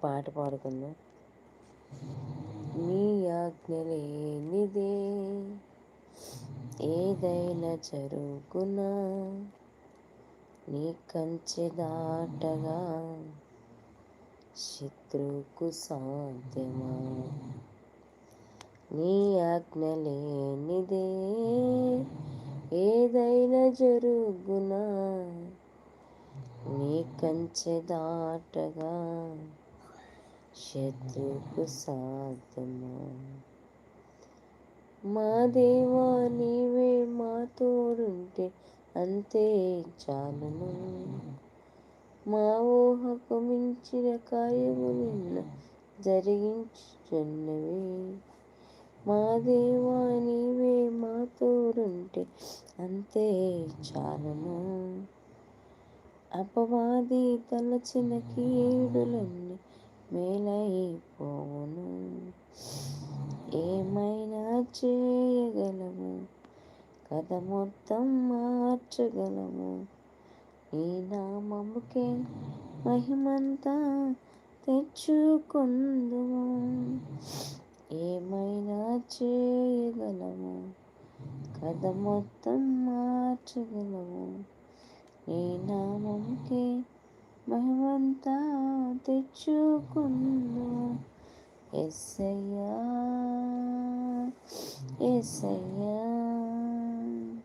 పాట పాడుకుందాం. నీ ఆజ్ఞ లేనిదే ఏదైనా జరుగునా, నీ కంచె దాటగా శత్రువుకు సాధ్యమా. నీ ఆజ్ఞ లేనిదే ఏదైనా జరుగునా, నీ కంచె దాటగా శత్రువుకు సాధ్యమా. మా దేవా నీవే మా తోడుంటే అంతే చాలును. మా ఊహకు మించిన కార్యము నిన్న జరిగించుచున్నవి. మా దేవా నీవే మా తోడుంటే అంతే చాలును. అపవాది తలచిన కీడులన్నీ మేలైపోవును. ఏమైనా చేయగలము, కథ మొత్తం మార్చగలము. నీ నామముకే మహిమంతా తెచ్చుకొందుము. ఏమైనా చేయగలము, కథ మొత్తం మార్చగలము. నీ నామముకే మహిమంతా తెచ్చుకొందుము. యేసయ్యా యేసయ్యా